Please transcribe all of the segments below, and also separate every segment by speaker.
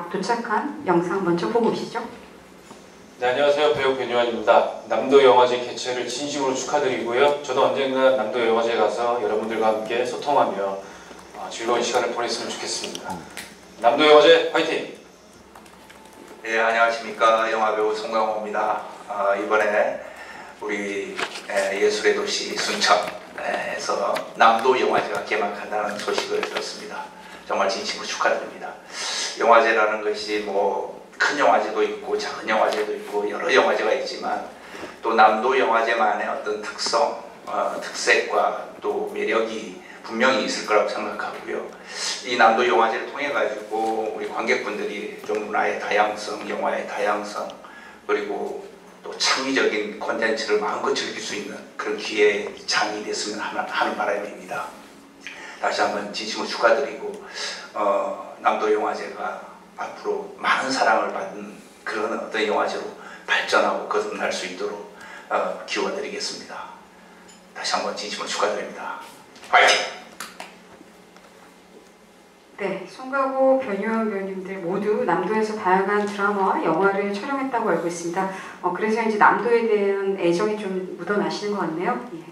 Speaker 1: 막 도착한 영상 먼저 보고 오시죠.
Speaker 2: 네, 안녕하세요. 배우 변요한입니다. 남도 영화제 개최를 진심으로 축하드리고요. 저도 언젠가 남도 영화제에 가서 여러분들과 함께 소통하며 즐거운 시간을 보냈으면 좋겠습니다. 남도 영화제 화이팅!
Speaker 3: 네, 안녕하십니까. 영화배우 송강호입니다. 이번에 우리 예술의 도시 순천에서 남도 영화제가 개막한다는 소식을 들었습니다. 정말 진심으로 축하드립니다. 영화제라는 것이 큰 영화제도 있고 작은 영화제도 있고 여러 영화제가 있지만 또 남도 영화제만의 어떤 특성, 특색과 또 매력이 분명히 있을 거라고 생각하고요. 이 남도 영화제를 통해 가지고 우리 관객분들이 좀 문화의 다양성, 영화의 다양성, 그리고 또 창의적인 콘텐츠를 마음껏 즐길 수 있는 그런 기회의 장이 됐으면 하는 바람입니다. 다시 한번 진심으로 축하드리고 남도 영화제가 앞으로 많은 사랑을 받는 그런 어떤 영화제로 발전하고 거듭날 수 있도록 기원드리겠습니다. 다시 한번 진심으로 축하드립니다. 화이팅!
Speaker 1: 네, 송강호, 변요한 배우님들 모두 남도에서 다양한 드라마와 영화를 촬영했다고 알고 있습니다. 그래서 이제 남도에 대한 애정이 좀 묻어나시는 것 같네요. 예.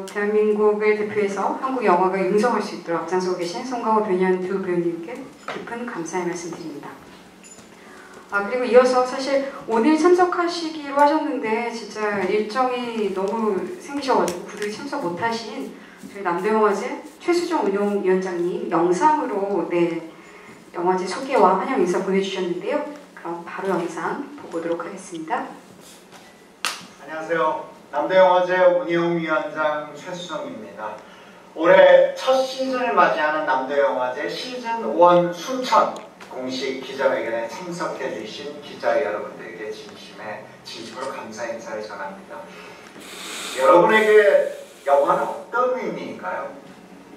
Speaker 1: 대한민국을 대표해서 한국 영화가 융성할 수 있도록 앞장서고 계신 송강호, 변요한 두 배우님께 깊은 감사의 말씀드립니다. 그리고 이어서 사실 오늘 참석하시기로 하셨는데 진짜 일정이 너무 생기셔가지고 부득이 참석 못하신 저희 남도영화제 최수정 운영위원장님 영상으로 영화제 소개와 환영 인사 보내주셨는데요. 그럼 바로 영상 보고 오도록 하겠습니다.
Speaker 4: 안녕하세요. 남도영화제 운영위원장 최수정입니다. 올해 첫 시즌을 맞이하는 남도영화제 시즌1 순천 공식 기자회견에 참석해 주신 기자 여러분들에게 진심으로 감사 인사를 전합니다. 여러분에게 영화는 어떤 의미인가요?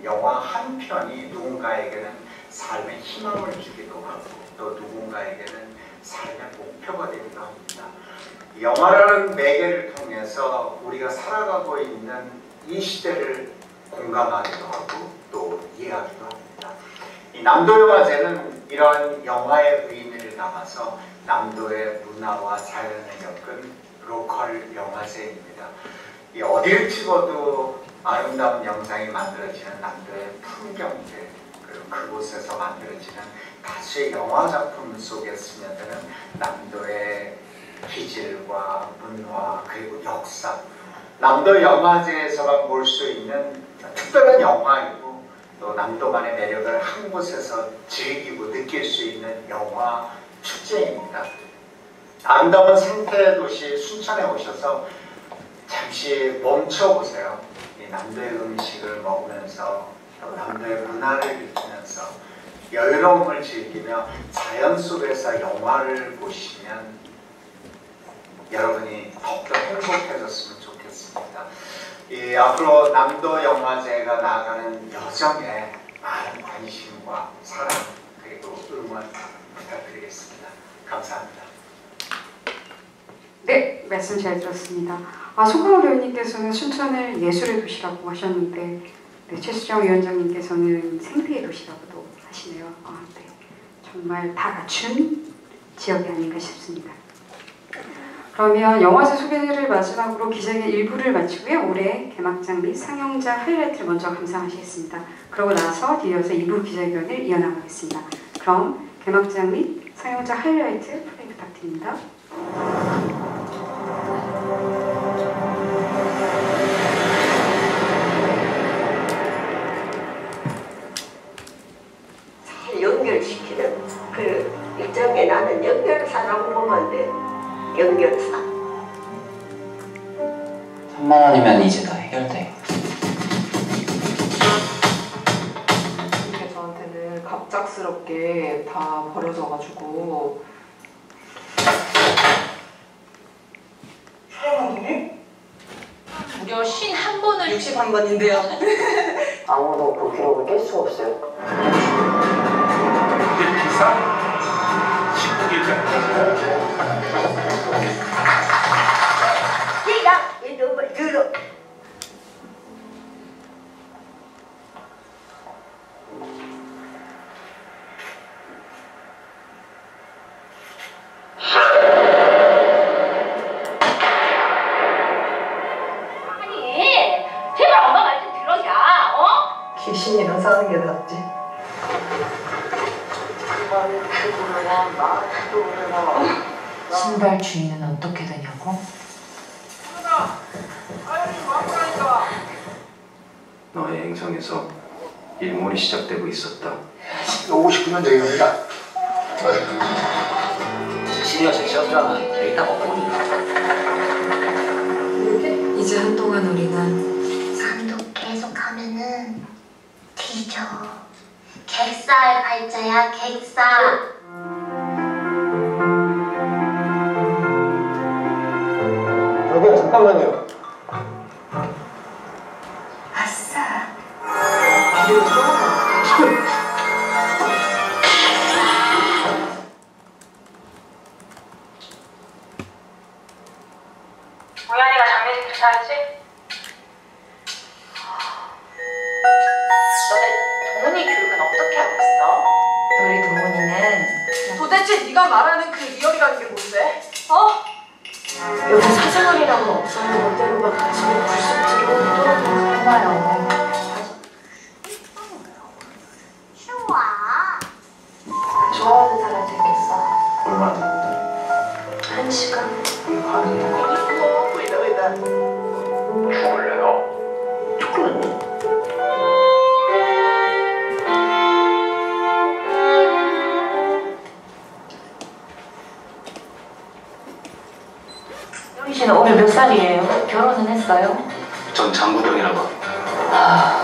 Speaker 4: 영화 한 편이 누군가에게는 삶의 희망을 주기도 하고 또 누군가에게는 삶의 목표가 되기도 합니다. 영화라는 매개를 통해서 우리가 살아가고 있는 이 시대를 공감하기도 하고 또 이해하기도 합니다. 이 남도영화제는 이러한 영화의 의미를 담아서 남도의 문화와 자연을 엮은 로컬 영화제입니다. 어딜 찍어도 아름다운 영상이 만들어지는 남도의 풍경들, 그리고 그곳에서 만들어지는 다수의 영화 작품 속에 스며드는 남도의 기질과 문화 그리고 역사, 남도 영화제에서만 볼 수 있는 특별한 영화이고 또 남도만의 매력을 한 곳에서 즐기고 느낄 수 있는 영화 축제입니다. 아름다운 생태 도시 순천에 오셔서 잠시 멈춰보세요. 이 남도의 음식을 먹으면서 또 남도의 문화를 느끼면서 여유로움을 즐기며 자연 속에서 영화를 보시면 여러분이 더욱더 행복해졌으면 좋겠습니다. 앞으로 남도 영화제가 나아가는 여정에 많은 관심과 사랑 그리고 응원 부탁드리겠습니다. 감사합니다.
Speaker 1: 네, 말씀 잘 들었습니다. 송강호 배우님께서는 순천을 예술의 도시라고 하셨는데 최수정 위원장님께서는 생태의 도시라고도 하시네요. 네. 정말 다 갖춘 지역이 아닌가 싶습니다. 그러면 영화제 소개를 마지막으로 기자회견 1부를 마치고요. 올해 개막장 및 상영장 하이라이트를 먼저 감상하시겠습니다. 그러고 나서 뒤이어서 2부 기자회견을 이어나가겠습니다. 그럼 개막장 및 상영장 하이라이트 플레이 부탁드립니다.
Speaker 5: 잘 연결시키는 그 일정에 나는 연결사라고 보면 돼. 연결사.
Speaker 6: 3만 원이면 이제 다 해결돼.
Speaker 7: 이렇게 저한테는 갑작스럽게 다 버려져가지고.
Speaker 8: 무려 51번을 61번인데요.
Speaker 5: 아무도 그 기록을 깰 수 없어요.
Speaker 3: 기사 19기자.
Speaker 5: 시작! 이름을 들어.
Speaker 9: 신발 주인은 어떻게 되냐고?
Speaker 2: 너의 행성에서 일몰이 시작되고 있었다.
Speaker 4: 59년 얘기입니다.
Speaker 6: 시리어스 시험장은 데이터가 없으니까.
Speaker 9: 이제 한동안 우리는
Speaker 10: 산도 계속 가면은 뒤져. 객사의 발자야, 객사.
Speaker 4: 여기 잠깐만요.
Speaker 10: 아싸.
Speaker 8: 우연이가 장례식 주차했지? 너네 동훈이 교육은 어떻게 하고 있어?
Speaker 9: 우리 동훈이는
Speaker 8: 도대체 네가 말하는 그 리얼이라는 게 뭔데? 어?
Speaker 9: 여기 사생활이라고 없어요. 멋대로가 집에 불쑥 들어오더라도 해봐요.
Speaker 10: 좋아.
Speaker 9: 좋아하는 사람 되겠어.
Speaker 2: 얼마나
Speaker 9: 1시간?
Speaker 2: 죽을래요?
Speaker 9: 효리 씨는 올해 몇 살이에요? 결혼은 했어요?
Speaker 2: 전 장구동이라고 합니다.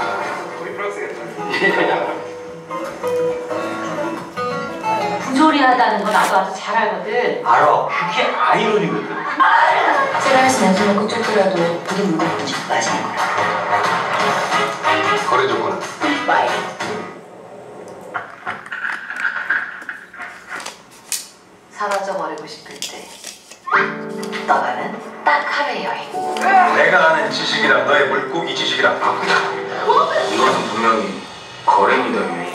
Speaker 9: 부조리하다는 건 나도 아주 잘 알거든.
Speaker 6: 알아. 그게 아이러니거든.
Speaker 9: 세라에서 냄새 맡고 쫓더라도 우리 물건 훔치고 빠지는 거야.
Speaker 2: 거래 조건은?
Speaker 9: 빠이. 사라져버리고 싶을 때 떠나는 딱 하루의 여행.
Speaker 2: 내가 아는 지식이랑 너의 물고기 지식이랑 바꾸자. 이것은 분명히 거래입니다, 유미.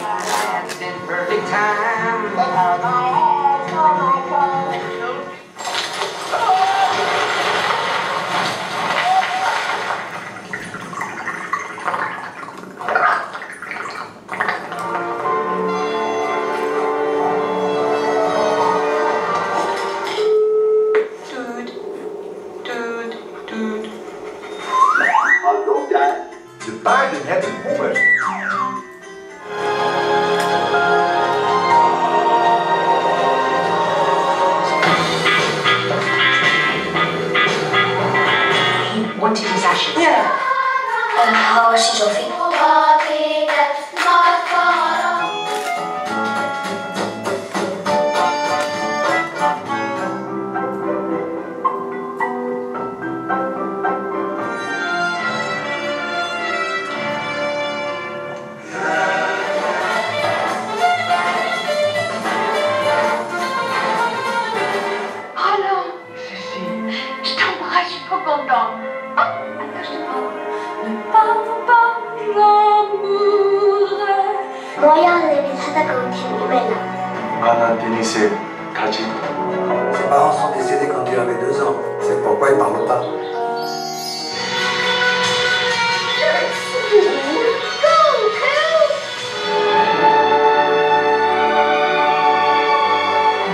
Speaker 4: De paarden hebben honger.
Speaker 9: He wanted his ashes.
Speaker 10: En how is she, Sophie?
Speaker 8: Tu t'embrasses, je suis trop content.
Speaker 10: 로얄님이 찾아가온 팀이멜라.
Speaker 2: 난 베니스에 가지.
Speaker 11: Ses parents sont décédés quand tu avais 2 ans. C'est pourquoi ils ne parlent pas.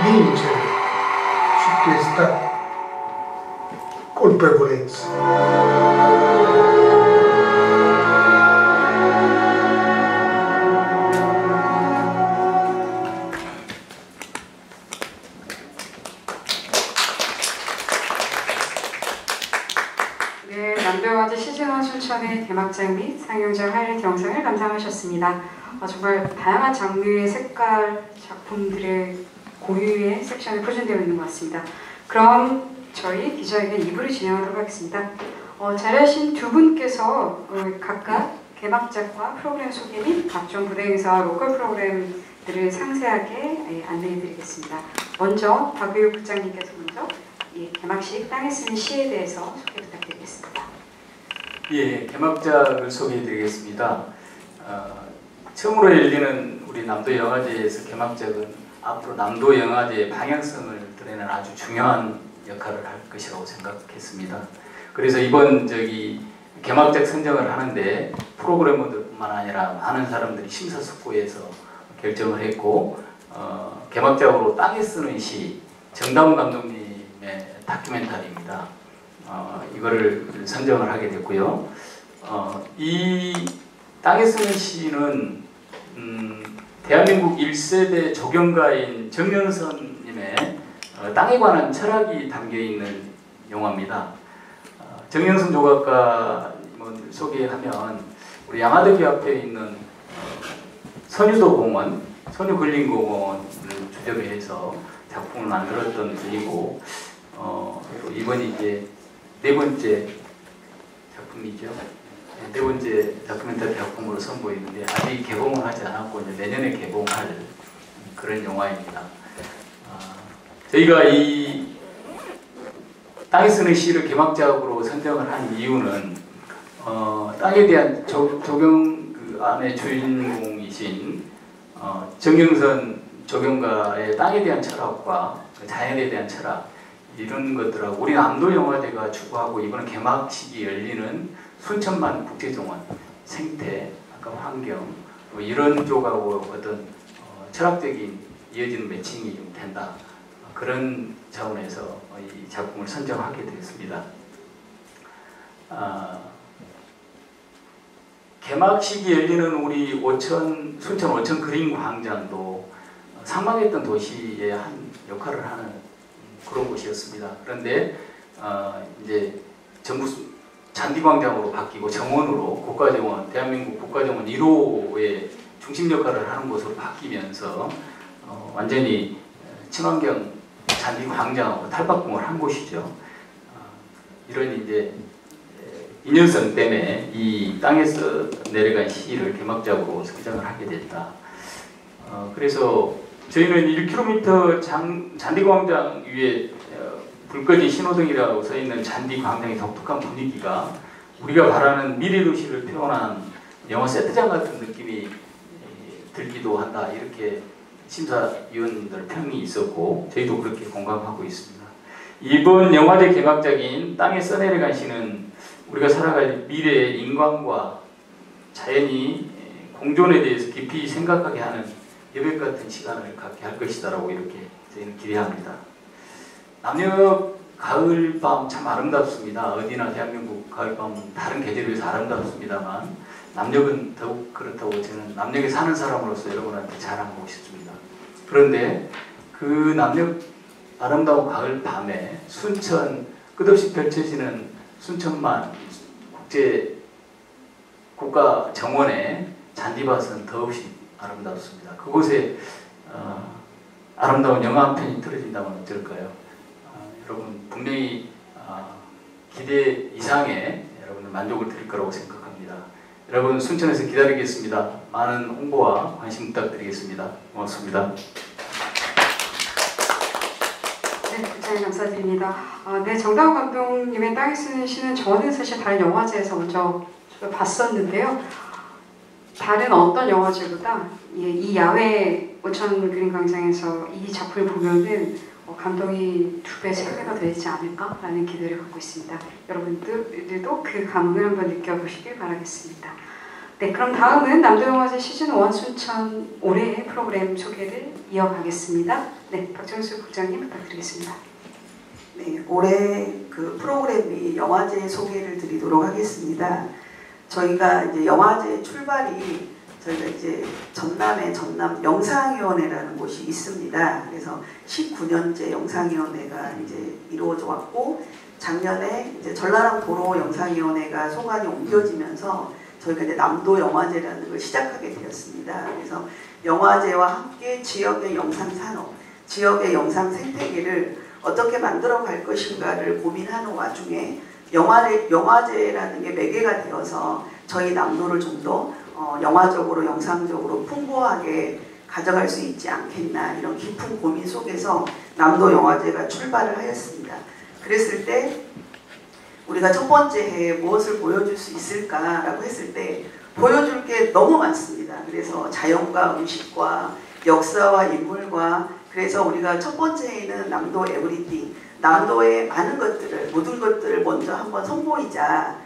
Speaker 4: Vince su questa colpevolezza.
Speaker 1: 네, 남도영화제 시즌1 춘천의 개막장 및 상영장 하이라이트 영상을 감상하셨습니다. 정말 다양한 장르의 색깔 작품들의 고유의 섹션이 포진되어 있는 것 같습니다. 그럼 저희 기자회견 2부를 진행하도록 하겠습니다. 자리하신 두 분께서 각각 개막작과 프로그램 소개 및 각종 무대 행사와 로컬 프로그램들을 상세하게 안내해드리겠습니다. 먼저 박의욱 국장님께서 먼저 개막식 땅에 쓰는 시에 대해서 소개 부탁드리겠습니다.
Speaker 12: 예, 개막작을 소개해드리겠습니다. 처음으로 열리는 우리 남도영화제에서 개막작은 앞으로 남도영화제의 방향성을 드러내는 아주 중요한 역할을 할 것이라고 생각했습니다. 그래서 이번 개막작 선정을 하는데 프로그래머들뿐만 아니라 많은 사람들이 심사숙고해서 결정을 했고 개막작으로 땅에 쓰는 시, 정다운 감독님의 다큐멘터리입니다. 이거를 선정을 하게 됐고요. 이 땅에 쓰는 시는 대한민국 1세대 조경가인 정영선님의 땅에 관한 철학이 담겨있는 영화입니다. 정영선 조각가님을 소개하면 우리 양화대교 앞에 있는 선유도공원, 선유근린공원을 주제로 해서 작품을 만들었던 분이고 이번이 이제 네 번째 작품이죠. 네 번째 다큐멘터리 작품으로 선보이는데 아직 개봉을 하지 않았고 이제 내년에 개봉할 그런 영화입니다. 저희가 이 땅에 쓰는 시를 개막작으로 선정을 한 이유는 땅에 대한 조경 그 안의 주인공이신 정영선 조경가의 땅에 대한 철학과 자연에 대한 철학 이런 것들하고 우리 남도영화제가 추구하고 이번 개막식이 열리는 순천만 국제정원 생태, 아까 환경 뭐 이런 쪽하고 어떤 철학적인 이어지는 매칭이 좀 된다. 그런 차원에서 이 작품을 선정하게 되었습니다. 개막식이 열리는 우리 순천 오천 그린광장도 상망했던 도시의 한 역할을 하는 그런 곳이었습니다. 그런데 이제 전부 잔디광장으로 바뀌고 정원으로 국가정원, 대한민국 국가정원 1호의 중심 역할을 하는 곳으로 바뀌면서 완전히 친환경 잔디광장하고 탈바꿈을 한 곳이죠. 이런 이제 인연성 때문에 이 땅에서 내려간 시를 개막작으로 선정을 하게 됐다. 그래서 저희는 1km 잔디광장 위에 불 꺼진 신호등이라고 써있는 잔디광장의 독특한 분위기가 우리가 바라는 미래도시를 표현한 영화 세트장 같은 느낌이 들기도 한다. 이렇게 심사위원들 평이 있었고 저희도 그렇게 공감하고 있습니다. 이번 영화제 개막작인 땅에 써내려간 시는 우리가 살아갈 미래의 인간과 자연이 공존에 대해서 깊이 생각하게 하는 여백 같은 시간을 갖게 할 것이다라고 이렇게 저희는 기대합니다. 남녀 가을밤 참 아름답습니다. 어디나 대한민국 가을밤은 다른 계절에 비해서 아름답습니다만 남녘은 더욱 그렇다고 저는 남녘에 사는 사람으로서 여러분한테 자랑하고 싶습니다. 그런데 그 남녘 아름다운 가을밤에 순천 끝없이 펼쳐지는 순천만 국가 정원의 잔디밭은 더없이 아름답습니다. 그곳에 아름다운 영화 한 편이 틀어진다면 어떨까요? 여러분 분명히 기대 이상의 여러분들 만족을 드릴 거라고 생각합니다. 여러분 순천에서 기다리겠습니다. 많은 홍보와 관심 부탁드리겠습니다. 고맙습니다.
Speaker 1: 네, 굉장히 감사드립니다. 네, 정다운 감독님의 땅에 쓰는 시는 저는 사실 다른 영화제에서 먼저 봤었는데요. 다른 어떤 영화제보다 이 야외 오천 그린광장에서 이 작품을 보면은 감동이 2배, 3배가 되지 않을까라는 기대를 갖고 있습니다. 여러분들도 그 감흥을 한번 느껴보시길 바라겠습니다. 네, 그럼 다음은 남도영화제 시즌1 순천 올해의 프로그램 소개를 이어가겠습니다. 네, 박정수 국장님 부탁드리겠습니다.
Speaker 13: 네, 올해 그 프로그램이 영화제 소개를 드리도록 하겠습니다. 저희가 이제 영화제 출발이 저희가 이제 전남의 전남 영상위원회라는 곳이 있습니다. 그래서 19년째 영상위원회가 이제 이루어져 왔고 작년에 이제 전라남 도로 영상위원회가 소관이 옮겨지면서 저희가 이제 남도 영화제라는 걸 시작하게 되었습니다. 그래서 영화제와 함께 지역의 영상 산업, 지역의 영상 생태계를 어떻게 만들어 갈 것인가를 고민하는 와중에 영화제라는 게 매개가 되어서 저희 남도를 좀 더 영화적으로 영상적으로 풍부하게 가져갈 수 있지 않겠나 이런 깊은 고민 속에서 남도 영화제가 출발을 하였습니다. 그랬을 때 우리가 첫 번째 해에 무엇을 보여줄 수 있을까라고 했을 때 보여줄 게 너무 많습니다. 그래서 자연과 음식과 역사와 인물과 그래서 우리가 첫 번째 해에는 남도 에브리띵, 남도의 많은 것들을 모든 것들을 먼저 한번 선보이자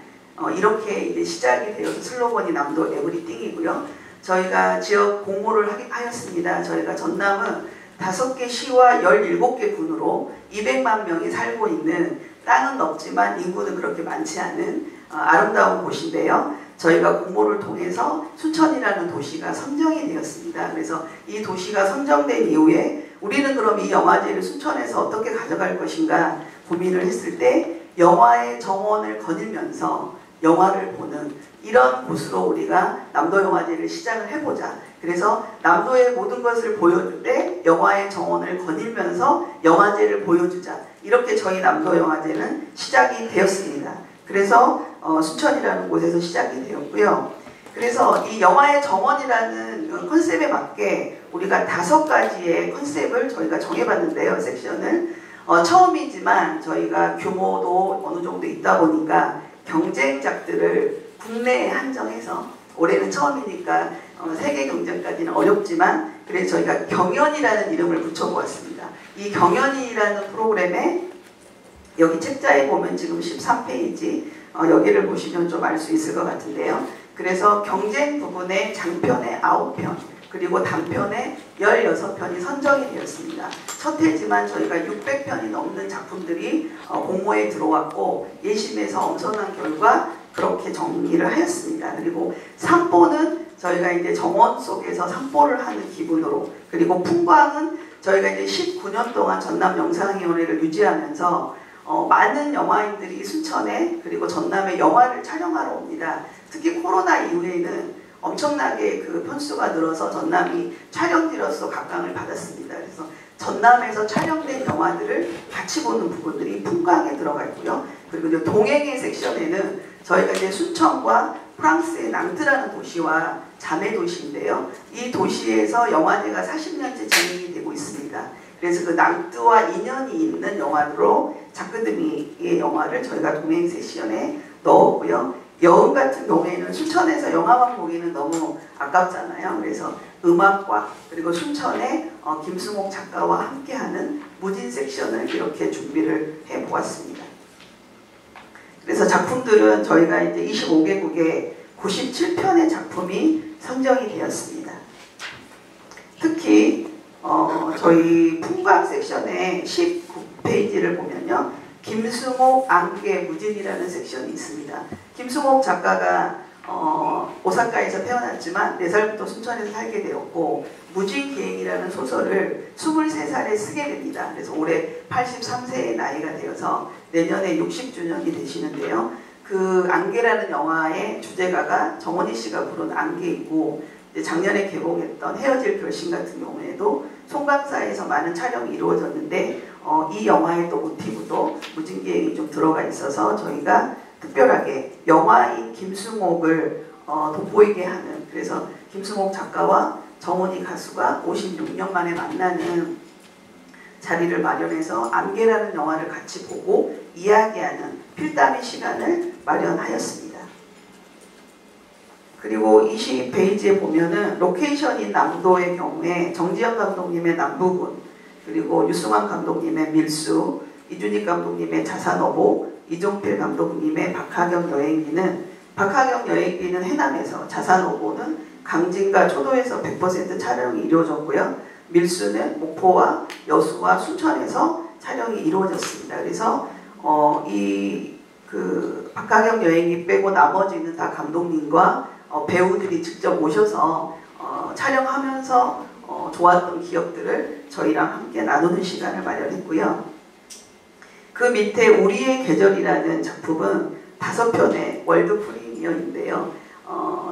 Speaker 13: 이렇게 이제 시작이 되어서 슬로건이 남도 에브리띵이고요. 저희가 지역 공모를 하였습니다. 저희가 전남은 5개 시와 17개 군으로 200만 명이 살고 있는 땅은 넓지만 인구는 그렇게 많지 않은 아름다운 곳인데요. 저희가 공모를 통해서 순천이라는 도시가 선정이 되었습니다. 그래서 이 도시가 선정된 이후에 우리는 그럼 이 영화제를 순천에서 어떻게 가져갈 것인가 고민을 했을 때 영화의 정원을 거닐면서 영화를 보는 이런 곳으로 우리가 남도영화제를 시작을 해보자. 그래서 남도의 모든 것을 보여줄 때 영화의 정원을 거닐면서 영화제를 보여주자. 이렇게 저희 남도영화제는 시작이 되었습니다. 그래서 순천이라는 곳에서 시작이 되었고요. 그래서 이 영화의 정원이라는 컨셉에 맞게 우리가 5가지의 컨셉을 저희가 정해봤는데요. 섹션을. 처음이지만 저희가 규모도 어느 정도 있다 보니까 경쟁작들을 국내에 한정해서 올해는 처음이니까 세계 경쟁까지는 어렵지만 그래서 저희가 경연이라는 이름을 붙여보았습니다. 이 경연이라는 프로그램에 여기 책자에 보면 지금 13페이지 여기를 보시면 좀 알 수 있을 것 같은데요. 그래서 경쟁 부분에 장편에 9편 그리고 단편에 16편이 선정이 되었습니다. 첫 해지만 저희가 600편이 넘는 작품들이 공모에 들어왔고 예심에서 엄선한 결과 그렇게 정리를 하였습니다. 그리고 산보는 저희가 이제 정원 속에서 산보를 하는 기분으로 그리고 풍광은 저희가 이제 19년 동안 전남영상위원회를 유지하면서 많은 영화인들이 순천에 그리고 전남에 영화를 촬영하러 옵니다. 특히 코로나 이후에는 엄청나게 그 편수가 늘어서 전남이 촬영지로서 각광을 받았습니다. 그래서 전남에서 촬영된 영화들을 같이 보는 부분들이 풍광에 들어가 있고요. 그리고 이제 동행의 섹션에는 저희가 이제 순천과 프랑스의 낭트라는 도시와 자매 도시인데요. 이 도시에서 영화제가 40년째 진행이 되고 있습니다. 그래서 그 낭트와 인연이 있는 영화로 자크드미의 영화를 저희가 동행 섹션에 넣었고요. 여운 같은 경우에는 순천에서 영화만 보기는 너무 아깝잖아요. 그래서 음악과 그리고 순천의 김수목 작가와 함께하는 무진 섹션을 이렇게 준비를 해보았습니다. 그래서 작품들은 저희가 이제 25개국에 97편의 작품이 선정이 되었습니다. 특히 저희 풍광 섹션의 19페이지를 보면요. 김수목 안개 무진이라는 섹션이 있습니다. 김수목 작가가 오사카에서 태어났지만 4살부터 순천에서 살게 되었고 무진기행이라는 소설을 23살에 쓰게 됩니다. 그래서 올해 83세의 나이가 되어서 내년에 60주년이 되시는데요. 그 안개라는 영화의 주제가가 정원희 씨가 부른 안개이고 작년에 개봉했던 헤어질 결심 같은 경우에도 송강사에서 많은 촬영이 이루어졌는데 이 영화의 또 모티브도 무진기행이 좀 들어가 있어서 저희가 특별하게 영화인 김수목을 돋보이게 하는 그래서 김수목 작가와 정원희 가수가 56년 만에 만나는 자리를 마련해서 안개라는 영화를 같이 보고 이야기하는 필담의 시간을 마련하였습니다. 그리고 20페이지에 보면은 로케이션인 남도의 경우에 정지영 감독님의 남부군 그리고 유승환 감독님의 밀수 이준익 감독님의 자산어보 이종필 감독님의 박하경 여행기는 해남에서 자산어보는 강진과 초도에서 100% 촬영이 이루어졌고요. 밀수는 목포와 여수와 순천에서 촬영이 이루어졌습니다. 그래서 박하경 여행기 빼고 나머지는 다 감독님과 배우들이 직접 오셔서 촬영하면서 좋았던 기억들을 저희랑 함께 나누는 시간을 마련했고요. 그 밑에 우리의 계절이라는 작품은 5편의 월드 프리미어인데요.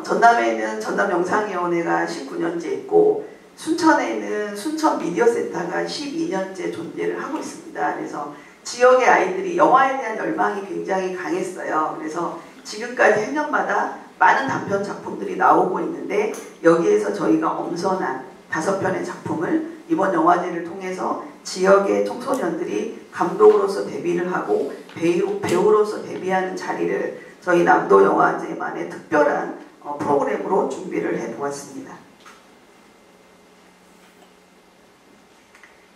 Speaker 13: 전남에는 전남영상위원회가 19년째 있고 순천에는 순천 미디어센터가 12년째 존재를 하고 있습니다. 그래서 지역의 아이들이 영화에 대한 열망이 굉장히 강했어요. 그래서 지금까지 해년마다 많은 단편 작품들이 나오고 있는데 여기에서 저희가 엄선한 5편의 작품을 이번 영화제를 통해서 지역의 청소년들이 감독으로서 데뷔를 하고 배우로서 데뷔하는 자리를 저희 남도영화제만의 특별한 프로그램으로 준비를 해보았습니다.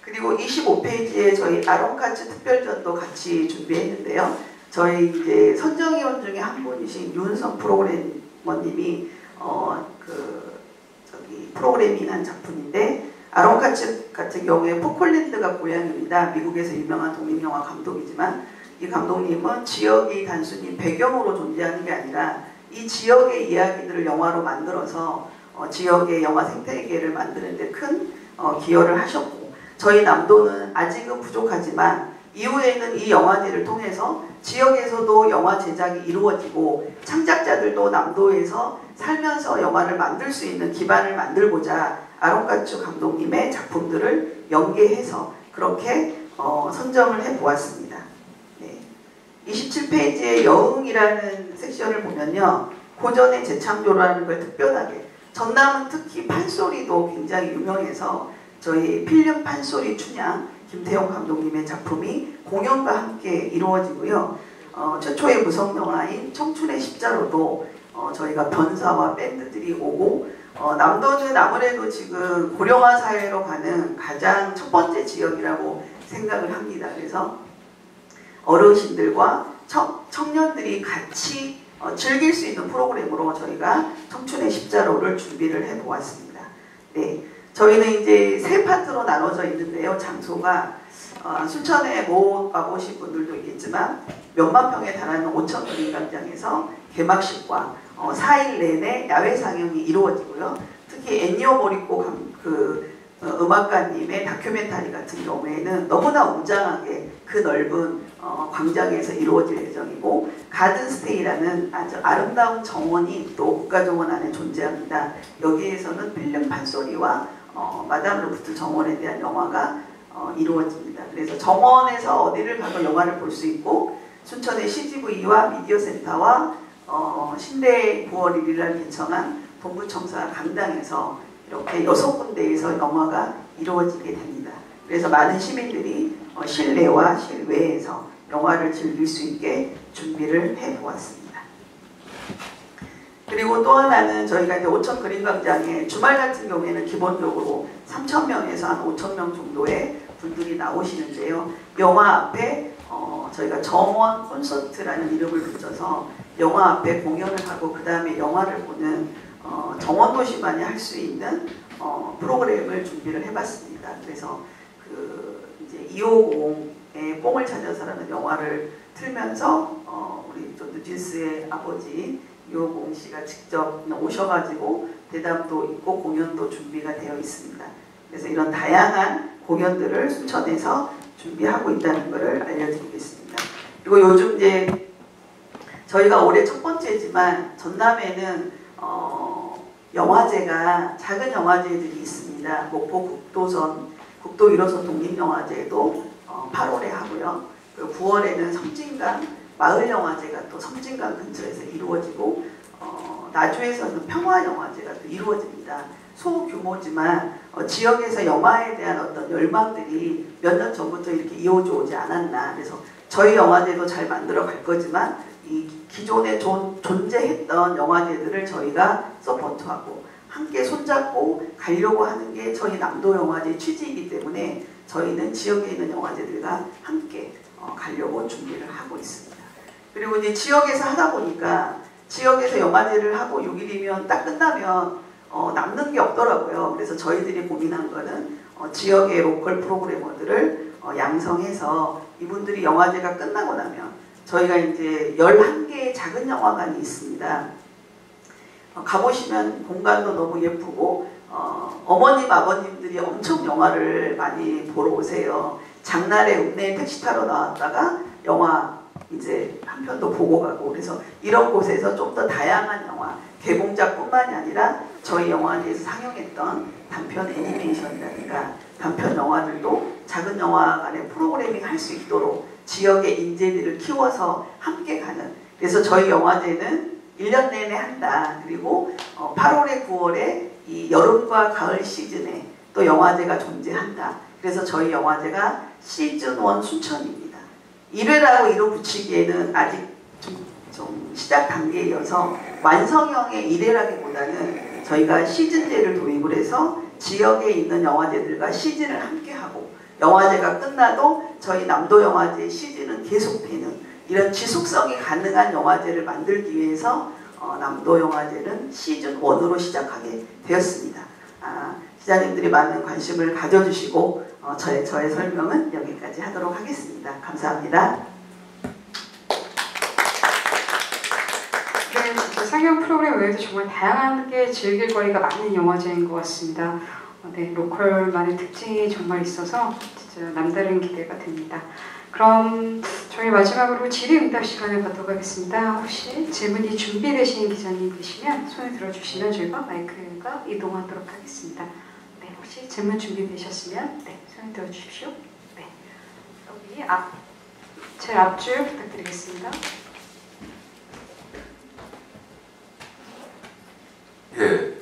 Speaker 13: 그리고 25페이지에 저희 아론카츠 특별전도 같이 준비했는데요. 저희 이제 선정위원 중에 한 분이신 윤성 프로그래머님이 프로그래밍한 작품인데 아론 카츠 같은 경우에 포클랜드가 고향입니다. 미국에서 유명한 독립영화 감독이지만 이 감독님은 지역이 단순히 배경으로 존재하는 게 아니라 이 지역의 이야기들을 영화로 만들어서 지역의 영화 생태계를 만드는 데 큰 기여를 하셨고, 저희 남도는 아직은 부족하지만 이후에는 이 영화제를 통해서 지역에서도 영화 제작이 이루어지고 창작자들도 남도에서 살면서 영화를 만들 수 있는 기반을 만들고자 아론 카츠 감독님의 작품들을 연계해서 그렇게 선정을 해보았습니다. 네. 27페이지에 여흥이라는 섹션을 보면요, 고전의 재창조라는 걸 특별하게, 전남은 특히 판소리도 굉장히 유명해서 저희 필름 판소리 춘향 김태용 감독님의 작품이 공연과 함께 이루어지고요. 최초의 무성영화인 청춘의 십자로도 저희가 변사와 밴드들이 오고, 남도는 아무래도 지금 고령화 사회로 가는 가장 첫 번째 지역이라고 생각을 합니다. 그래서 어르신들과 청년들이 같이 즐길 수 있는 프로그램으로 저희가 청춘의 십자로를 준비를 해보았습니다. 네, 저희는 이제 세 파트로 나눠져 있는데요. 장소가 순천에 못 가보신 분들도 있겠지만 몇만 평에 달하는 5천 그림광장에서 개막식과 4일 내내 야외 상영이 이루어지고요. 특히 엔니오 모리코 음악가님의 다큐멘터리 같은 경우에는 너무나 웅장하게 그 넓은 광장에서 이루어질 예정이고, 가든스테이라는 아주 아름다운 정원이 또 국가정원 안에 존재합니다. 여기에서는 필름 판소리와 마담 루프트 정원에 대한 영화가 이루어집니다. 그래서 정원에서 어디를 가도 영화를 볼 수 있고, 순천의 CGV와 미디어센터와 신대 9월 1일 날 개청한 동부청사 강당에서 이렇게 6군데에서 영화가 이루어지게 됩니다. 그래서 많은 시민들이 실내와 실외에서 영화를 즐길 수 있게 준비를 해보았습니다. 그리고 또 하나는 저희가 이제 5천 그림광장에 주말 같은 경우에는 기본적으로 3,000명에서 한 5,000명 정도의 분들이 나오시는데요. 영화 앞에 저희가 정원 콘서트라는 이름을 붙여서 영화 앞에 공연을 하고 그 다음에 영화를 보는 정원도시만이 할 수 있는 프로그램을 준비를 해봤습니다. 그래서 이제 250의 뽕을 찾아서라는 영화를 틀면서 우리 또 뉴진스의 아버지 250 씨가 직접 오셔가지고 대담도 있고 공연도 준비가 되어 있습니다. 그래서 이런 다양한 공연들을 순천에서 준비하고 있다는 것을 알려드리겠습니다. 그리고 요즘 이제 저희가 올해 첫 번째지만 전남에는 영화제가 작은 영화제들이 있습니다. 목포 국도 1호선 독립영화제도 8월에 하고요. 그리고 9월에는 섬진강 마을영화제가 또 섬진강 근처에서 이루어지고, 나주에서는 평화영화제가 또 이루어집니다. 소규모지만 지역에서 영화에 대한 어떤 열망들이 몇 년 전부터 이렇게 이어져 오지 않았나. 그래서 저희 영화제도 잘 만들어 갈 거지만 이 기존에 존재했던 영화제들을 저희가 서포트하고 함께 손잡고 가려고 하는 게 저희 남도영화제 취지이기 때문에 저희는 지역에 있는 영화제들과 함께 가려고 준비를 하고 있습니다. 그리고 이제 지역에서 하다 보니까 지역에서 영화제를 하고 6일이면 딱 끝나면 남는 게 없더라고요. 그래서 저희들이 고민한 거는 지역의 로컬 프로그래머들을 양성해서 이분들이 영화제가 끝나고 나면 저희가 이제 11개의 작은 영화관이 있습니다. 가보시면 공간도 너무 예쁘고 어머님 아버님들이 엄청 영화를 많이 보러 오세요. 장날에 읍내에 택시 타러 나왔다가 영화 이제 한 편도 보고 가고, 그래서 이런 곳에서 좀 더 다양한 영화, 개봉작뿐만이 아니라 저희 영화제에서 상영했던 단편 애니메이션이라든가 단편 영화들도 작은 영화관에 프로그래밍 할 수 있도록 지역의 인재들을 키워서 함께 가는, 그래서 저희 영화제는 1년 내내 한다. 그리고 8월에 9월에 이 여름과 가을 시즌에 또 영화제가 존재한다. 그래서 저희 영화제가 시즌 1 순천입니다. 1회라고 이름 붙이기에는 아직 좀 시작 단계여서 완성형의 1회라기보다는 저희가 시즌제를 도입을 해서 지역에 있는 영화제들과 시즌을 함께하고, 영화제가 끝나도 저희 남도영화제 시즌은 계속되는 이런 지속성이 가능한 영화제를 만들기 위해서 남도영화제는 시즌 1으로 시작하게 되었습니다. 기자님들이 많은 관심을 가져주시고 저의 설명은 여기까지 하도록 하겠습니다. 감사합니다.
Speaker 1: 네, 상영 프로그램 외에도 정말 다양하게 즐길 거리가 많은 영화제인 것 같습니다. 네, 로컬만의 특징이 정말 있어서 진짜 남다른 기대가 됩니다. 그럼 저희 마지막으로 질의응답 시간을 갖도록 하겠습니다. 혹시 질문이 준비되신 기자님 계시면 손을 들어주시면 저희가 마이크가 이동하도록 하겠습니다. 네, 혹시 질문 준비되셨으면 네, 손을 들어주십시오. 네, 여기 제일 앞줄 부탁드리겠습니다.
Speaker 14: 예,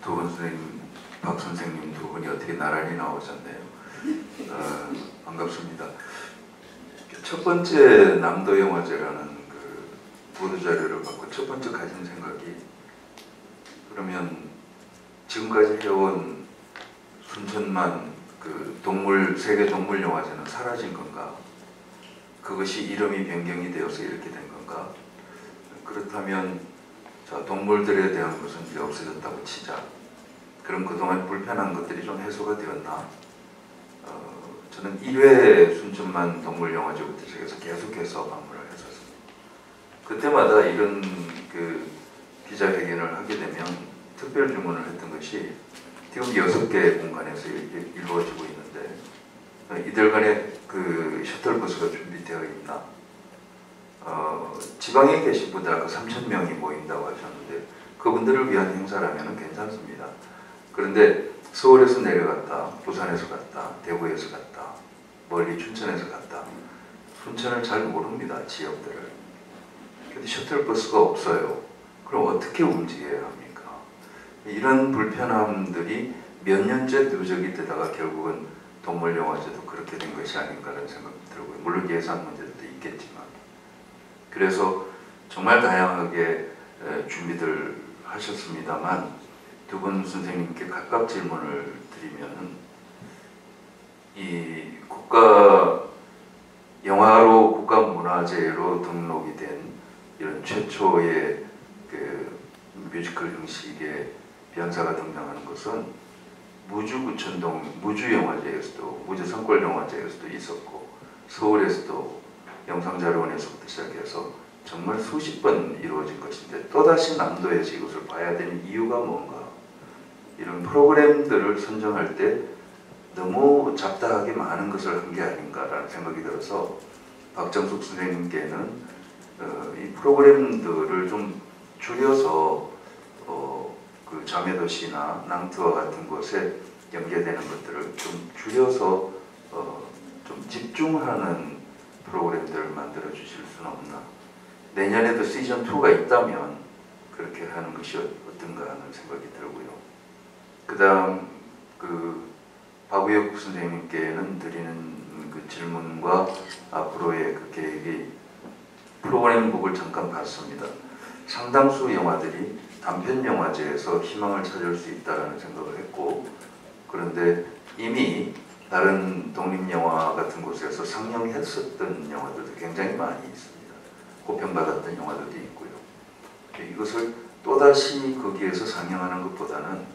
Speaker 14: 두 분 선생님, 박 선생님 두 분이 어떻게 나란히 나오셨네요. 반갑습니다. 첫 번째 남도 영화제라는 그 보도 자료를 받고 첫 번째 가진 생각이, 그러면 지금까지 해온 순천만 그 세계 동물 영화제는 사라진 건가? 그것이 이름이 변경이 되어서 이렇게 된 건가? 그렇다면 자, 동물들에 대한 것은 이제 없어졌다고 치자. 그럼 그동안 불편한 것들이 좀 해소가 되었나? 저는 1회 순천만 동물영화제부터 시작해서 계속해서 방문을 했었습니다. 그때마다 이런 그 기자회견을 하게 되면 특별 주문을 했던 것이 지금 6개 공간에서 이루어지고 있는데 이들 간에 그 셔틀버스가 준비되어 있나? 지방에 계신 분들 아까 3,000명이 모인다고 하셨는데 그분들을 위한 행사라면 괜찮습니다. 그런데 서울에서 내려갔다, 부산에서 갔다, 대구에서 갔다, 멀리 춘천에서 갔다, 순천을 잘 모릅니다, 지역들을. 근데 셔틀버스가 없어요. 그럼 어떻게 움직여야 합니까? 이런 불편함들이 몇 년째 누적이 되다가 결국은 동물영화제도 그렇게 된 것이 아닌가라는 생각이 들고요. 물론 예산 문제도 있겠지만. 그래서 정말 다양하게 준비들 하셨습니다만 두 분 선생님께 각각 질문을 드리면 이 영화로 국가문화재로 등록이 된 이런 최초의 그 뮤지컬 형식의 변사가 등장하는 것은 무주구천동 무주영화제에서도 무주산골영화제에서도 있었고 서울에서도 영상자료원에서부터 시작해서 정말 수십 번 이루어진 것인데 또다시 남도에서 이것을 봐야 되는 이유가 뭔가? 이런 프로그램들을 선정할 때 너무 잡다하게 많은 것을 한 게 아닌가라는 생각이 들어서 박정숙 선생님께는 이 프로그램들을 좀 줄여서 그 자매도시나 낭트와 같은 곳에 연계되는 것들을 좀 줄여서 좀 집중하는 프로그램들을 만들어 주실 수는 없나? 내년에도 시즌2가 있다면 그렇게 하는 것이 어떤가 하는 생각이 들고요. 그 다음 박우혁 선생님께는 드리는 그 질문과 앞으로의 그 계획이 프로그램북을 잠깐 봤습니다. 상당수 영화들이 단편 영화제에서 희망을 찾을 수 있다는 생각을 했고, 그런데 이미 다른 독립영화 같은 곳에서 상영했었던 영화들도 굉장히 많이 있습니다. 호평받았던 영화들도 있고요. 이것을 또다시 거기에서 상영하는 것보다는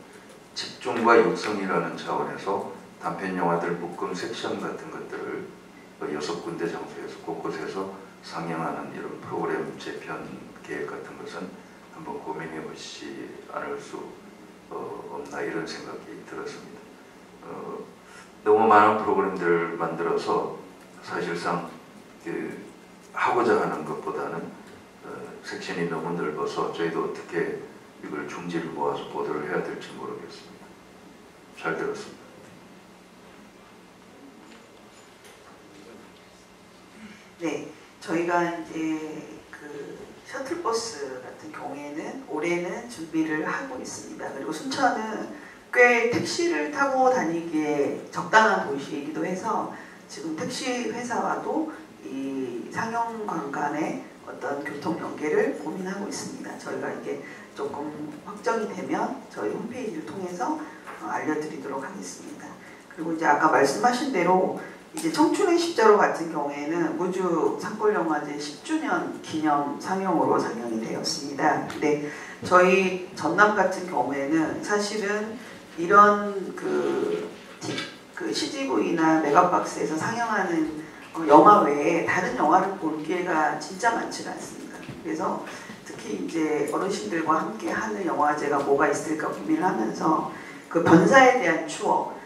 Speaker 14: 집중과 육성이라는 차원에서 단편 영화들 묶음 섹션 같은 것들을 6군데 장소에서 곳곳에서 상영하는 이런 프로그램 재편 계획 같은 것은 한번 고민해 보시지 않을 수 없나 이런 생각이 들었습니다. 너무 많은 프로그램들을 만들어서 사실상 하고자 하는 것보다는 섹션이 너무 넓어서 저희도 어떻게 이걸 중지를 모아서 보도를 해야 될지 모르겠습니다. 잘 들었습니다.
Speaker 13: 네, 저희가 이제 그 셔틀버스 같은 경우에는 올해는 준비를 하고 있습니다. 그리고 순천은 꽤 택시를 타고 다니기에 적당한 도시이기도 해서 지금 택시 회사와도 이 상영관광의 어떤 교통 연계를 고민하고 있습니다. 저희가 이게 조금 확정이 되면 저희 홈페이지를 통해서 알려드리도록 하겠습니다. 그리고 이제 아까 말씀하신 대로 이제 청춘의 십자로 같은 경우에는 무주 산골영화제 10주년 기념 상영으로 상영이 되었습니다. 근데 저희 전남 같은 경우에는 사실은 이런 그 CGV나 메가박스에서 상영하는 영화 외에 다른 영화를 볼 기회가 진짜 많지가 않습니다. 그래서 특히 이제 어르신들과 함께 하는 영화제가 뭐가 있을까 고민을 하면서 그 변사에 대한 추억,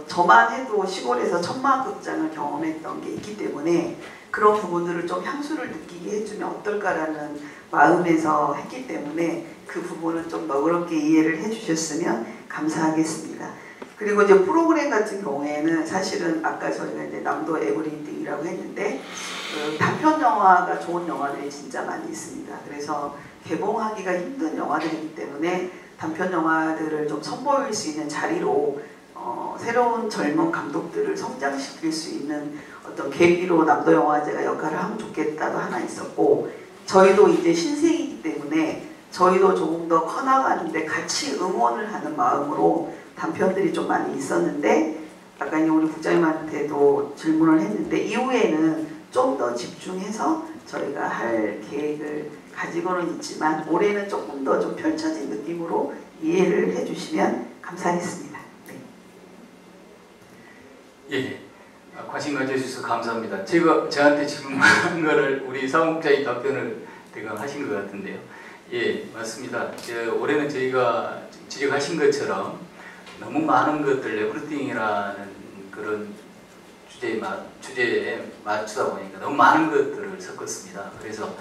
Speaker 13: 저만 해도 시골에서 천마극장을 경험했던 게 있기 때문에 그런 부분들을 좀 향수를 느끼게 해주면 어떨까라는 마음에서 했기 때문에 그 부분을 좀 너그럽게 이해를 해주셨으면 감사하겠습니다. 그리고 이제 프로그램 같은 경우에는 사실은 아까 저희가 이제 남도 에브리띵이라고 했는데 단편 영화가 좋은 영화들이 진짜 많이 있습니다. 그래서 개봉하기가 힘든 영화들이기 때문에 단편 영화들을 좀 선보일 수 있는 자리로 새로운 젊은 감독들을 성장시킬 수 있는 어떤 계기로 남도영화제가 역할을 하면 좋겠다도 하나 있었고, 저희도 이제 신생이기 때문에 저희도 조금 더 커나가는데 같이 응원을 하는 마음으로 단편들이 좀 많이 있었는데, 아까 우리 국장님한테도 질문을 했는데 이후에는 좀 더 집중해서 저희가 할 계획을 가지고는 있지만 올해는 조금 더 좀 펼쳐진 느낌으로 이해를 해주시면 감사하겠습니다. 네.
Speaker 12: 예, 관심 가져주셔서 감사합니다. 저한테 질문한 거를 우리 사무국장이 답변을 대강 하신 것 같은데요. 예, 맞습니다. 올해는 저희가 지적하신 것처럼 너무 많은 것들, 에브리띵이라는 그런 주제에 맞추다 보니까 너무 많은 것들을 섞었습니다. 그래서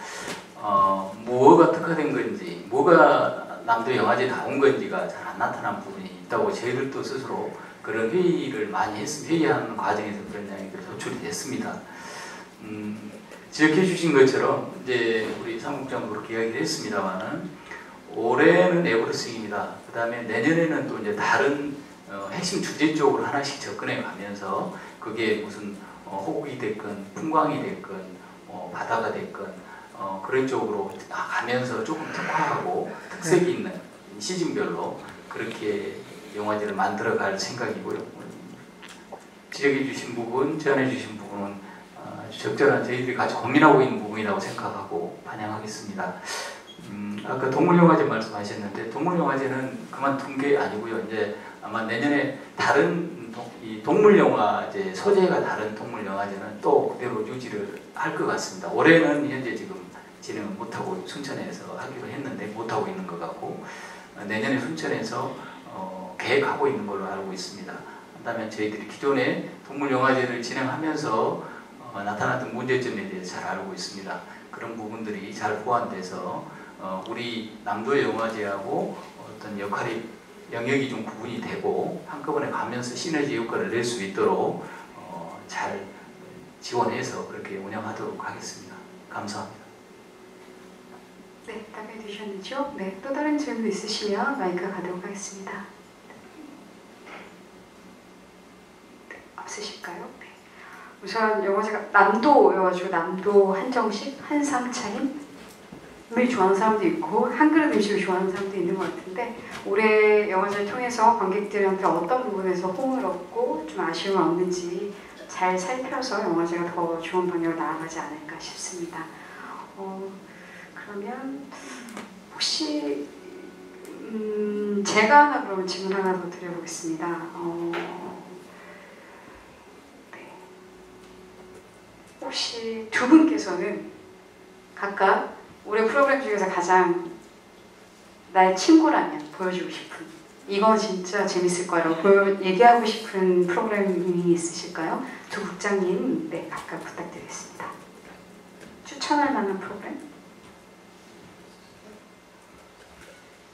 Speaker 12: 뭐가 특화된 건지, 뭐가 남도 영화제에 나온 건지가 잘 안 나타난 부분이 있다고 저희들도 스스로 그런 회의를 많이 했습니다. 회의하는 과정에서 그런 이야기들이 도출이 됐습니다. 지적해 주신 것처럼 이제 우리 사무국장도 그렇게 이야기를 했습니다만은 올해는 에브리띵입니다. 그 다음에 내년에는 또 이제 다른 핵심 주제 쪽으로 하나씩 접근해 가면서 그게 무슨 호국이 됐건 풍광이 됐건 바다가 됐건 그런 쪽으로 가면서 조금 특화하고 특색이 있는 시즌별로 그렇게 영화제를 만들어갈 생각이고요. 지적해 주신 부분, 제안해 주신 부분은 아주 적절한 저희들이 같이 고민하고 있는 부분이라고 생각하고 반영하겠습니다. 아까 동물영화제 말씀하셨는데 동물영화제는 그만둔 게 아니고요. 이제 아마 내년에 다른 이 동물영화제 소재가 다른 동물영화제는 또 그대로 유지를 할 것 같습니다. 올해는 현재 지금 진행을 못하고 순천에서 하기로 했는데 못하고 있는 것 같고 내년에 순천에서 계획하고 있는 걸로 알고 있습니다. 그다음에 저희들이 기존에 동물영화제를 진행하면서 나타났던 문제점에 대해서 잘 알고 있습니다. 그런 부분들이 잘 보완돼서 우리 남도 영화제하고 어떤 영역이 좀 구분이 되고 한꺼번에 가면서 시너지 효과를 낼 수 있도록 잘 지원해서 그렇게 운영하도록 하겠습니다. 감사합니다.
Speaker 1: 네, 답변 주셨는지요? 네, 또 다른 질문 있으시면 마이크 가도록 하겠습니다. 네, 없으실까요? 네. 우선 영화제가 남도여가지고 남도 한정식, 한상차림 을 좋아하는 사람도 있고 한 그릇 음식을 좋아하는 사람도 있는 것 같은데 올해 영화제를 통해서 관객들한테 어떤 부분에서 호응을 얻고 좀 아쉬움을 얻는지 잘 살펴서 영화제가 더 좋은 방향으로 나아가지 않을까 싶습니다. 그러면 혹시 제가 하나 그러면 질문 하나 더 드려보겠습니다. 네. 혹시 두 분께서는 각각 올해 프로그램 중에서 가장 나의 친구라면 보여주고 싶은 이건 진짜 재밌을 거라고 얘기하고 싶은 프로그램이 있으실까요? 두 국장님, 네, 각각 부탁드리겠습니다. 추천할 만한 프로그램?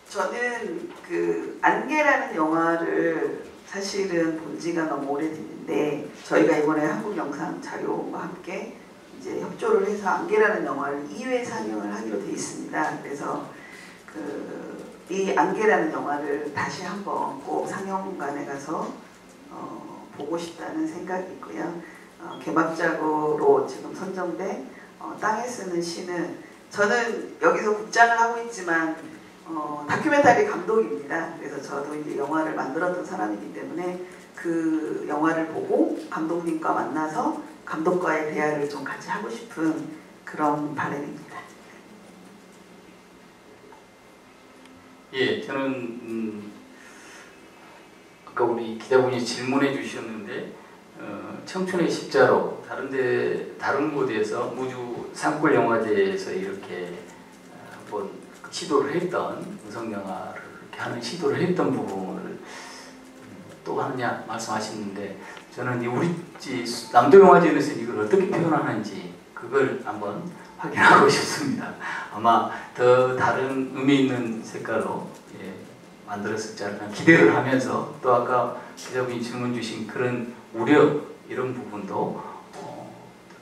Speaker 13: 저는 그 안개라는 영화를 사실은 본 지가 너무 오래됐는데 저희가 이번에 한국영상자료와 함께 이제 협조를 해서 안개라는 영화를 2회 상영을 하기로 되어 있습니다. 그래서 이 안개라는 영화를 다시 한번 꼭 상영관에 가서 보고 싶다는 생각이 있고요. 개막작으로 지금 선정된 땅에 쓰는 시는 저는 여기서 국장을 하고 있지만 다큐멘터리 감독입니다. 그래서 저도 이제 영화를 만들었던 사람이기 때문에 그 영화를 보고 감독님과 만나서 감독과의 대화를 좀 같이 하고 싶은 그런 바람입니다.
Speaker 12: 예, 저는 아까 우리 기자분이 질문해 주셨는데 청춘의 십자로 다른 곳에서 무주 산골 영화제에서 이렇게 한번 시도를 했던 음성 영화를 이렇게 하는 시도를 했던 부분을 또 하느냐 말씀하셨는데 저는 우리 남도 영화제에서 이걸 어떻게 표현하는지 그걸 한번 확인하고 싶습니다. 아마 더 다른 의미 있는 색깔로 만들었을지 않을까 기대를 하면서 또 아까 기자분이 질문 주신 그런 우려 이런 부분도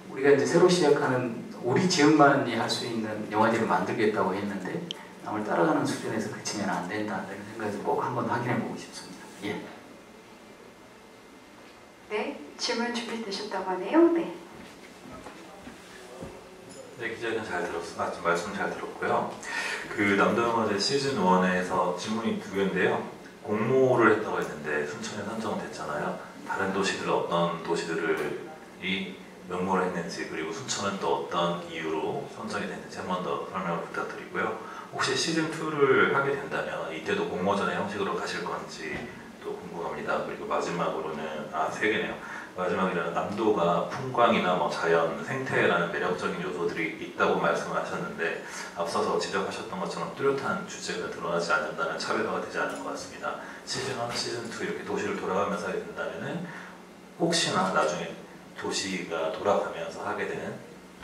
Speaker 12: 우리가 이제 새로 시작하는 우리 지역만이 할 수 있는 영화제를 만들겠다고 했는데 남을 따라가는 수준에서 그치면 안 된다 이런 생각에서 꼭 한번 확인해 보고 싶습니다. 예.
Speaker 1: 네, 질문 준비되셨다고 하네요. 네.
Speaker 15: 네, 기자님 잘 들었습니다. 말씀 잘 들었고요. 그 남도영화제 시즌 1에서 질문이 2개인데요. 공모를 했다고 했는데 순천에 선정됐잖아요. 다른 도시들 어떤 도시들이 응모를 했는지 그리고 순천은 또 어떤 이유로 선정이 됐는지 한 번 더 설명을 부탁드리고요. 혹시 시즌 2를 하게 된다면 이때도 공모전의 형식으로 가실 건지 또 궁금합니다. 그리고 마지막으로는 3개네요. 마지막이라는 남도가 풍광이나 뭐 자연, 생태라는 매력적인 요소들이 있다고 말씀을 하셨는데 앞서서 지적하셨던 것처럼 뚜렷한 주제가 드러나지 않는다면 차별화가 되지 않을 것 같습니다. 시즌 1, 시즌 2 이렇게 도시를 돌아가면서 하게 된다면 혹시나 나중에 도시가 돌아가면서 하게 되는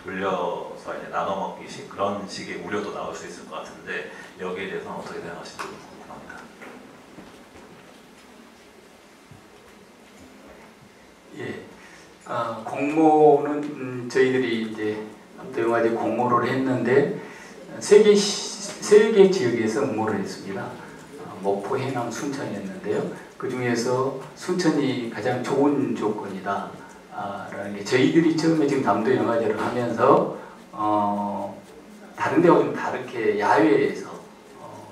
Speaker 15: 돌려서 이제 나눠먹기식 그런 식의 우려도 나올 수 있을 것 같은데 여기에 대해서는 어떻게 생각하실지 궁금합니다.
Speaker 12: 예, 공모는 저희들이 이제 남도영화제 공모를 했는데 세 개 지역에서 응모를 했습니다. 목포, 해남, 순천이었는데요. 그 중에서 순천이 가장 좋은 조건이다. 라는 게 저희들이 처음에 지금 남도영화제를 하면서 다른 데와 좀 다르게 야외에서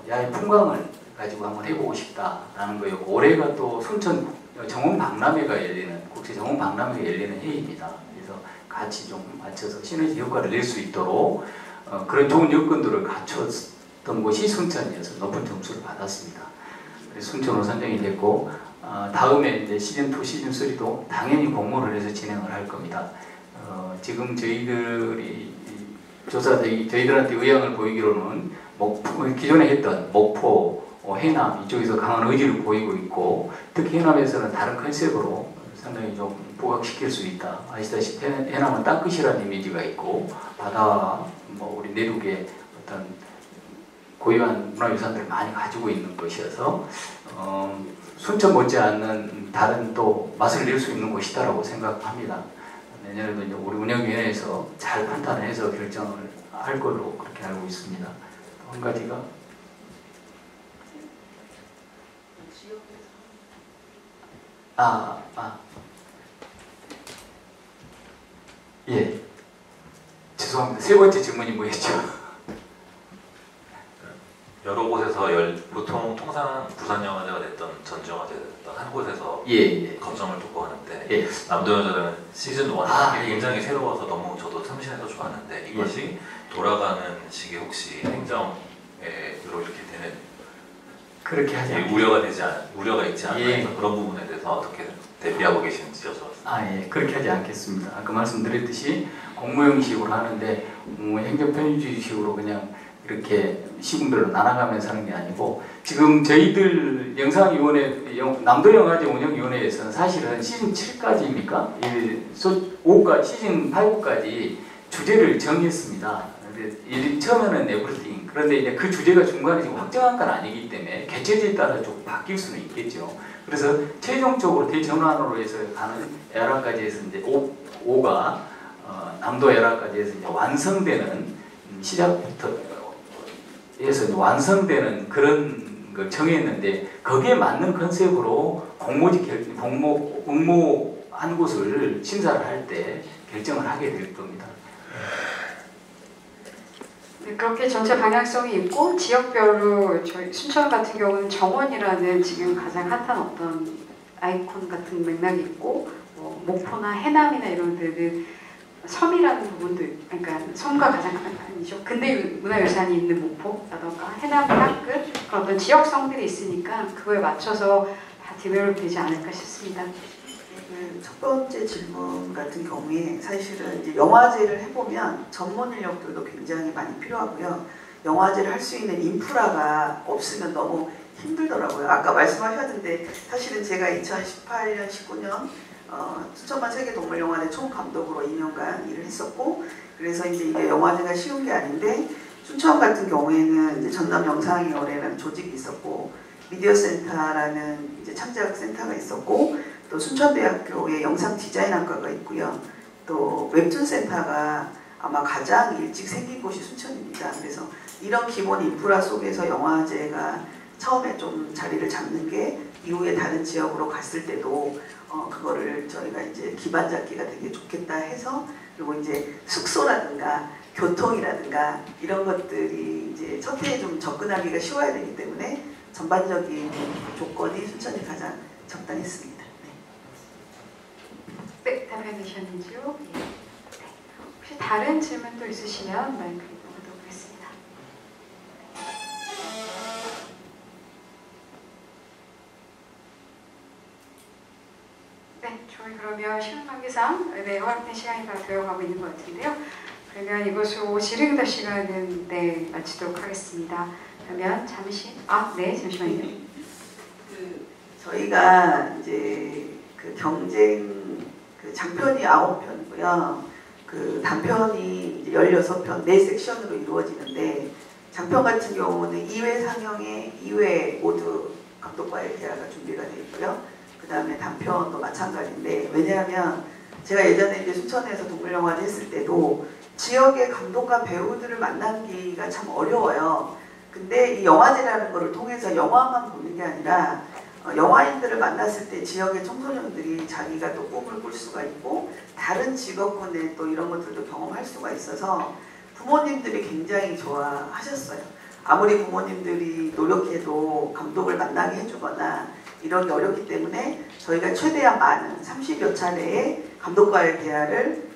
Speaker 12: 야외 풍광을 가지고 한번 해보고 싶다라는 거였고 올해가 또 순천 정원박람회가 열리는 국제 정원박람회가 열리는 해입니다. 그래서 같이 좀 맞춰서 시너지 효과를 낼 수 있도록 그런 좋은 여건들을 갖췄던 곳이 순천이어서 높은 점수를 받았습니다. 그래서 순천으로 선정이 됐고 다음에 이제 시즌 2, 시즌 3도 당연히 공모를 해서 진행을 할 겁니다. 지금 저희들이 저희들한테 의향을 보이기로는 기존에 했던 목포, 해남 이쪽에서 강한 의지를 보이고 있고 특히 해남에서는 다른 컨셉으로 상당히 좀 부각시킬 수 있다. 아시다시피 해남은 땅끝이라는 이미지가 있고 바다와 우리 내륙에 어떤 고유한 문화유산들을 많이 가지고 있는 것이어서 순천 못지않는 다른 또 맛을 낼 수 있는 곳이다라고 생각합니다. 내년에도 이제 우리 운영위원회에서 잘 판단을 해서 결정을 할 걸로 그렇게 알고 있습니다. 한 가지가 예, 죄송합니다. 세 번째 질문이 뭐였죠?
Speaker 15: 여러 곳에서 보통 통상 부산영화제가 됐던 전주영화제가 됐던 한 곳에서 거점을 두고 하는데 남도영화제는 시즌 1이 굉장히 새로워서 너무 저도 참신해서 좋았는데 이것이 돌아가는 식의 혹시 행정으로 이렇게 되는
Speaker 12: 그렇게 하지
Speaker 15: 우려가 있지 않나요? 그런 부분에 대해서 어떻게 대비하고 계시는지 여쭤봤습니다.
Speaker 12: 그렇게 하지 않겠습니다. 아까 말씀드렸듯이 공모형식으로 하는데 행정편의주의식으로 그냥 이렇게 시군별로 나눠가면서 하는 게 아니고 지금 저희들 영상위원회 남도영화제 운영위원회에서는 사실은 시즌 7까지입니까? 시즌 8까지 주제를 정했습니다. 처음에는 에브리띵 그런데 이제 그 주제가 중간에 지금 확정한 건 아니기 때문에 개최지에 따라 좀 바뀔 수는 있겠죠. 그래서 최종적으로 대전환으로 해서 가는 에라까지 해서 이제 5가 남도 에라까지 해서 이제 완성되는 시작부터 해서 완성되는 그런 걸 정했는데 거기에 맞는 컨셉으로 응모한 곳을 심사를 할 때 결정을 하게 될 겁니다.
Speaker 1: 네, 그렇게 전체 방향성이 있고 지역별로 저희 순천 같은 경우는 정원이라는 지금 가장 핫한 어떤 아이콘 같은 맥락이 있고 목포나 해남이나 이런 데는 섬이라는 부분도 그러니까 섬과 가장 아니죠. 근대 문화유산이 있는 목포라던가 해남 땅끝 그런 어떤 지역성들이 있으니까 그거에 맞춰서 다 되지 않을까 싶습니다.
Speaker 13: 첫 번째 질문 같은 경우에 사실은 이제 영화제를 해보면 전문 인력들도 굉장히 많이 필요하고요. 영화제를 할 수 있는 인프라가 없으면 너무 힘들더라고요. 아까 말씀하셨는데 사실은 제가 2018년, 19년 순천만 세계동물영화제 총감독으로 2년간 일을 했었고, 그래서 이제 이게 영화제가 쉬운 게 아닌데 순천 같은 경우에는 이제 전남영상위원회라는 조직이 있었고, 미디어센터라는 이제 창작센터가 있었고, 또 순천대학교에 영상디자인학과가 있고요. 또 웹툰센터가 아마 가장 일찍 생긴 곳이 순천입니다. 그래서 이런 기본 인프라 속에서 영화제가 처음에 좀 자리를 잡는 게 이후에 다른 지역으로 갔을 때도 그거를 저희가 이제 기반 잡기가 되게 좋겠다 해서, 그리고 이제 숙소라든가 교통이라든가 이런 것들이 이제 첫 해에 좀 접근하기가 쉬워야 되기 때문에 전반적인 조건이 순천이 가장 적당했습니다.
Speaker 1: 네, 답변되셨는지요? 네. 혹시 다른 질문도 있으시면 마이크 이동하도록 하겠습니다. 네, 저희 그러면 시간 관계상 허락된 시간이 다 되어가고 있는 것 같은데요. 그러면 이것으로 질의응답 시간은 마치도록 하겠습니다. 그러면 잠시, 잠시만요.
Speaker 13: 저희가 이제 그 경쟁 장편이 9편이고요. 그 단편이 이제 16편 4섹션으로 이루어지는데, 장편 같은 경우는 2회 상영에 2회 모두 감독과의 대화가 준비가 되어 있고요. 그 다음에 단편도 마찬가지인데, 왜냐하면 제가 예전에 이제 순천에서 동물영화를 했을 때도 지역의 감독과 배우들을 만나기가 참 어려워요. 근데 이 영화제라는 거를 통해서 영화만 보는 게 아니라 영화인들을 만났을 때 지역의 청소년들이 자기가 또 꿈을 꿀 수가 있고 다른 직업군의 또 이런 것들도 경험할 수가 있어서 부모님들이 굉장히 좋아하셨어요. 아무리 부모님들이 노력해도 감독을 만나게 해주거나 이런 게 어렵기 때문에 저희가 최대한 많은 30여 차례의 감독과의 대화를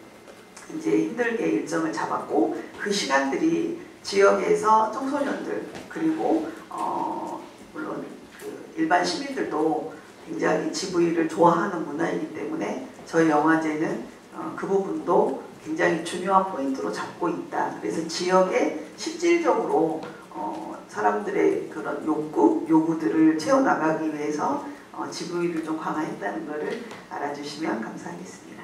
Speaker 13: 이제 힘들게 일정을 잡았고, 그 시간들이 지역에서 청소년들 그리고 물론 일반 시민들도 굉장히 GV를 좋아하는 문화이기 때문에 저희 영화제는 그 부분도 굉장히 중요한 포인트로 잡고 있다. 그래서 지역에 실질적으로 사람들의 그런 요구들을 채워나가기 위해서 GV를 좀 강화했다는 것을 알아주시면 감사하겠습니다.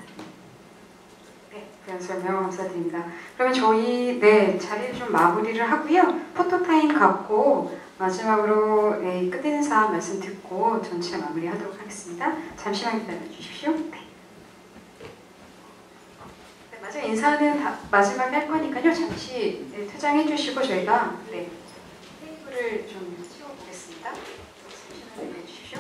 Speaker 1: 네, 그런 설명 감사드립니다. 그러면 저희 자리를 좀 마무리를 하고요. 포토타임 갖고 마지막으로 끝 인사 말씀 듣고 전체 마무리하도록 하겠습니다. 잠시만 기다려 주십시오. 네. 마지막 인사는 마지막에 할 거니까요. 잠시 퇴장해 주시고 저희가 테이블을 좀 치워보겠습니다. 잠시만 기다려 주십시오.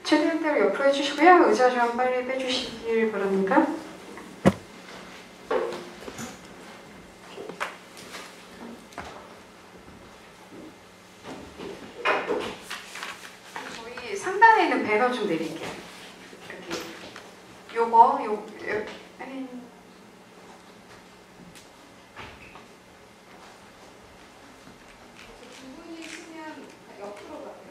Speaker 1: 최대한 대로 옆으로 해주시고요. 의자 좀 빨리 빼주시길 바랍니다. 저희 상단에 있는 배너 좀 내릴게요. 이렇게 두 분이 쓰면 옆으로 가요.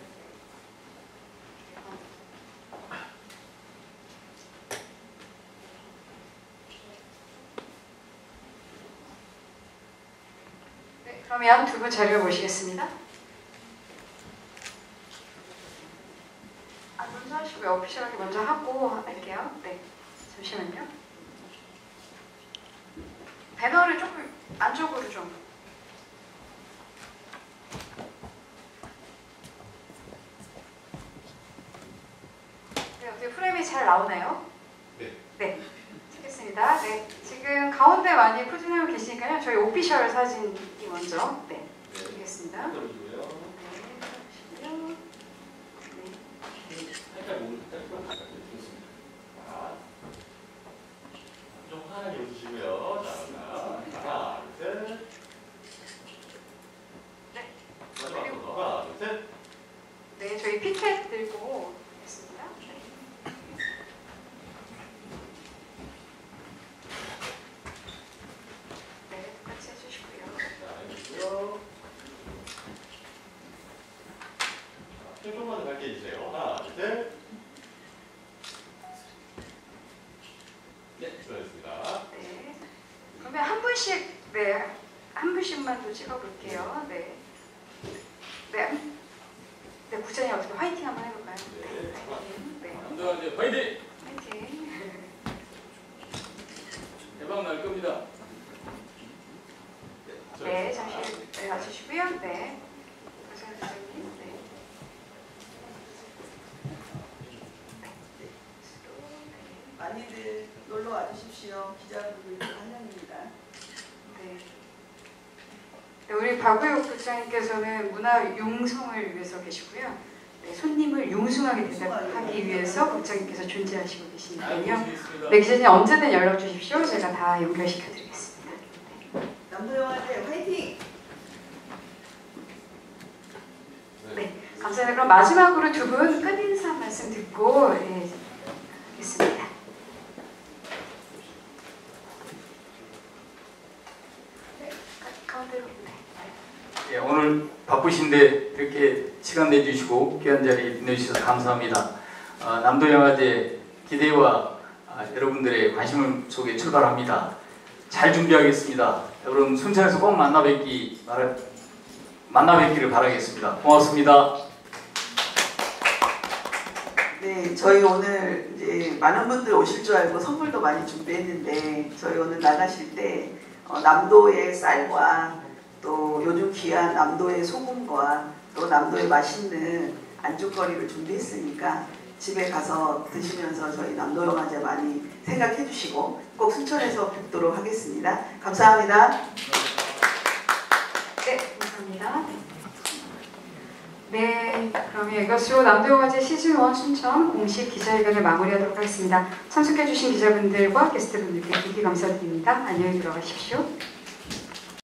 Speaker 1: 그러면 두 분 자리를 모시겠습니다. 먼저 하시고요. 오피셜하게 먼저 하고 할게요. 네, 잠시만요. 배너를 조금 안쪽으로 좀. 네, 어떻게 프레임이 잘 나오나요? 네. 네, 찍겠습니다. 네, 지금 가운데 많이 포진하고 계시니까요. 저희 오피셜 사진이 먼저 드리겠습니다. 네, 또 찍어볼게요. 네. 네. 네, 국장님 어떻게 화이팅 한번 해볼까요? 네. 네.
Speaker 12: 남도 영화제 화이팅!
Speaker 1: 화이팅!
Speaker 12: 대박 날 겁니다.
Speaker 1: 네, 잠시 와주시고요. 네. 박정현 부장님. 네.
Speaker 13: 많이들 놀러 와주십시오. 기자분들 환영입니다.
Speaker 1: 네. 네, 우리 박우혁 국장님께서는 문화 융성을 위해서 계시고요. 네, 손님을 융숭하게 대접하기 위해서 국장님께서 존재하시고 계시니까요. 네, 기자님 언제든 연락 주십시오. 제가 다 연결시켜드리겠습니다. 네.
Speaker 13: 남도영화제 화이팅!
Speaker 1: 네, 감사합니다. 그럼 마지막으로 두 분 끝인사 한 말씀 듣고 하겠습니다. 가운데로.
Speaker 12: 예, 오늘 바쁘신데 이렇게 시간 내주시고 귀한 자리 내주셔서 감사합니다. 남도영화제 기대와 여러분들의 관심 속에 출발합니다. 잘 준비하겠습니다. 여러분 순천에서 꼭 만나 뵙기를 바라겠습니다. 고맙습니다.
Speaker 13: 네, 저희 오늘 이제 많은 분들 오실 줄 알고 선물도 많이 준비했는데 저희 오늘 나가실 때 남도의 쌀과 또 요즘 귀한 남도의 소금과 또 남도의 맛있는 안주거리를 준비했으니까 집에 가서 드시면서 저희 남도영화제 많이 생각해 주시고 꼭 순천에서 뵙도록 하겠습니다. 감사합니다.
Speaker 1: 네, 감사합니다. 네, 그럼 이것으로 남도영화제 시즌1 순천 공식 기자회견을 마무리하도록 하겠습니다. 참석해주신 기자분들과 게스트분들께 깊이 감사드립니다. 안녕히 들어가십시오.